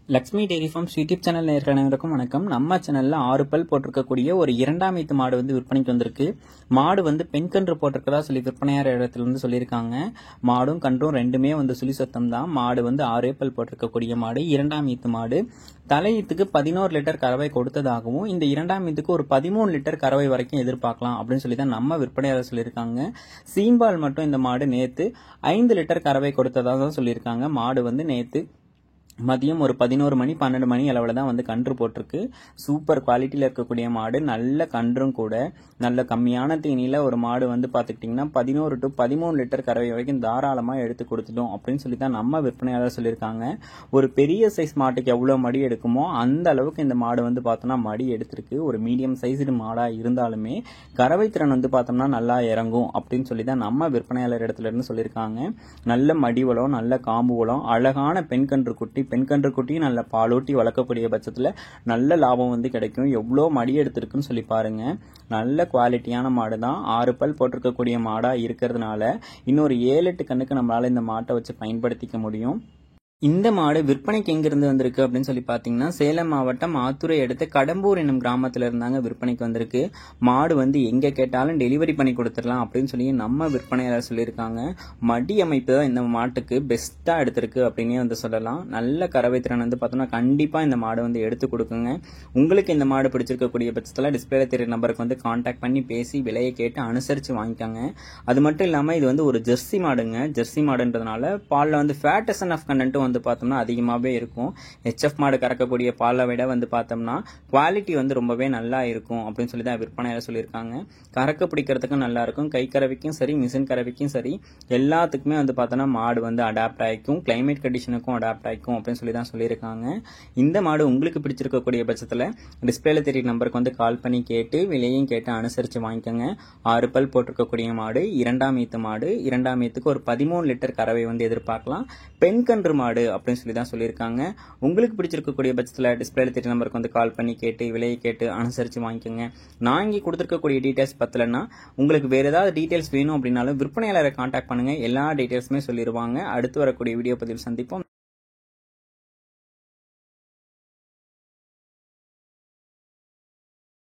Lakshmi dairy farms YouTube channel நேயர்கள் அனைவருக்கும் வணக்கம். நம்ம சேனல்ல 6 பல் போட்டிருக்கக்கூடிய ஒரு இரண்டாம் ஈத்து மாடு வந்து விற்பனைக்கு வந்திருக்கு. மாடு வந்து பெண் கன்று போட்டிருக்கதா சொல்லி விற்பனையாளர் இடத்துல இருந்து சொல்லியிருக்காங்க. மாடும் கன்றும் ரெண்டுமே வந்து சுழி சத்தம் தான். மாடு வந்து 6 பல் போட்டிருக்கக்கூடிய மாடு, இரண்டாம் ஈத்து மாடு. தலையீத்துக்கு 11 லிட்டர் கறவை கொடுத்ததாகவும் இந்த இரண்டாம் ஈத்துக்கு ஒரு 13 லிட்டர் கறவை வரைக்கும் எதிர்பார்க்கலாம் அப்படின்னு சொல்லி தான் நம்ம விற்பனையாளர் சொல்லியிருக்காங்க. சீம்பால் மட்டும் இந்த மாடு நேத்து 5 லிட்டர் கறவை கொடுத்ததாக தான் சொல்லியிருக்காங்க. மாடு வந்து நேத்து மதியம் ஒரு 11 மணி 12 மணி அளவில் தான் வந்து கன்று போட்டிருக்கு. சூப்பர் குவாலிட்டியில் இருக்கக்கூடிய மாடு, நல்ல கன்றும் கூட. நல்ல கம்மியான தீனியில் ஒரு மாடு வந்து பார்த்துக்கிட்டிங்கன்னா 11 to 13 லிட்டர் கறவை வரைக்கும் தாராளமாக எடுத்து கொடுத்துட்டோம் அப்படின்னு சொல்லி தான் நம்ம விற்பனையாளர் சொல்லியிருக்காங்க. ஒரு பெரிய சைஸ் மாட்டுக்கு எவ்வளோ மடி எடுக்குமோ அந்த அளவுக்கு இந்த மாடு வந்து பார்த்தோம்னா மடி எடுத்திருக்கு. ஒரு மீடியம் சைஸ்டு மாடாக இருந்தாலுமே கறவை திறன் வந்து பார்த்தோம்னா நல்லா இறங்கும் அப்படின்னு சொல்லி தான் நம்ம விற்பனையாளர் இடத்துல இருந்து சொல்லியிருக்காங்க. நல்ல மடி வளம், நல்ல காம்பு வளம், அழகான பெண் கன்று குட்டி. பெண் கன்று குட்டியும் நல்ல பாலூட்டி வளர்க்கக்கூடிய பட்சத்தில் நல்ல லாபம் வந்து கிடைக்கும். எவ்வளோ மடி எடுத்திருக்குன்னு சொல்லி பாருங்க. நல்ல குவாலிட்டியான மாடு தான். 6 பல் போட்டிருக்கக்கூடிய மாடாக இருக்கிறதுனால இன்னொரு 7-8 கண்ணுக்கு நம்மளால இந்த மாட்டை வச்சு பயன்படுத்திக்க முடியும். இந்த மாடு விற்பனைக்கு எங்கிருந்து வந்திருக்கு அப்படின்னு சொல்லி பார்த்தீங்கன்னா, சேலம் மாவட்டம் ஆத்தூரை அடுத்த கடம்பூர் என்னும் கிராமத்தில் இருந்தாங்க விற்பனைக்கு வந்திருக்கு. மாடு வந்து எங்கே கேட்டாலும் டெலிவரி பண்ணி கொடுத்துடலாம் அப்படின்னு சொல்லி நம்ம விற்பனையாளர் சொல்லியிருக்காங்க. மடி அமைப்பு தான் இந்த மாட்டுக்கு பெஸ்ட்டாக எடுத்திருக்கு அப்படின்னே வந்து சொல்லலாம். நல்ல கறவை திறன் வந்து பார்த்தோம்னா கண்டிப்பாக இந்த மாடு வந்து எடுத்து கொடுக்குங்க. உங்களுக்கு இந்த மாடு பிடிச்சிருக்கக்கூடிய பட்சத்தில் டிஸ்பிளேல தெரிய நம்பருக்கு வந்து கான்டாக்ட் பண்ணி பேசி விலையை கேட்டு அனுசரித்து வாங்கிக்கோங்க. அது மட்டும் இல்லாமல் இது வந்து ஒரு ஜெர்சி மாடுங்க. ஜெர்சி மாடுன்றதுனால பாலில் வந்து ஃபேட்டசன் ஆஃப் கண்டென்ட்டும் வந்து பார்த்தோம்னா அதிகமாகவே இருக்கும். ஹெச்எஃப் மாடு கறக்கக்கூடிய பாலை விட வந்து பார்த்தோம்னா குவாலிட்டி வந்து ரொம்பவே நல்லா இருக்கும் அப்படின்னு சொல்லி தான் விற்பனையாளர் சொல்லியிருக்காங்க. கறக்க பிடிக்கிறதுக்கும் நல்லா இருக்கும். கை கறவைக்கும் சரி, மிஷின் கறவைக்கும் சரி, எல்லாத்துக்குமே வந்து பார்த்தோம்னா மாடு வந்து அடாப்ட் ஆகிக்கும். கிளைமேட் கண்டிஷனுக்கும் அடாப்ட் ஆகிக்கும் அப்படின்னு சொல்லி தான் சொல்லியிருக்காங்க. இந்த மாடு உங்களுக்கு பிடிச்சிருக்கக்கூடிய பட்சத்தில் டிஸ்பிளேல தெரிய நம்பருக்கு வந்து கால் பண்ணி கேட்டு விலையும் கேட்டு அனுசரித்து வாங்கிக்கோங்க. 6 பல் போட்டிருக்கக்கூடிய மாடு, இரண்டாம் ஈத்து மாடு. இரண்டாம் ஈத்துக்கு ஒரு 13 லிட்டர் கறவை வந்து எதிர்பார்க்கலாம். பெண் கன்று மாடு அப்படின்னு சொல்லி தான் சொல்லியிருக்காங்க. உங்களுக்கு பிடிச்சிருக்கக்கூடிய பட்சத்தில் டிஸ்பிளேல தெரிய நம்பருக்கு வந்து கால் பண்ணி கேட்டு விலையை கேட்டு அனுசரித்து வாங்கிக்கோங்க. நான் இங்கே கொடுத்துருக்கக்கூடிய டீட்டெயில்ஸ் பத்தலைன்னா உங்களுக்கு வேறு ஏதாவது டீட்டெயில்ஸ் வேணும் அப்படின்னாலும் விற்பனையாளரை கான்டாக்ட் பண்ணுங்கள். எல்லா டீட்டெயில்ஸுமே சொல்லிடுவாங்க. அடுத்து வரக்கூடிய வீடியோ பதிவில் சந்திப்போம்.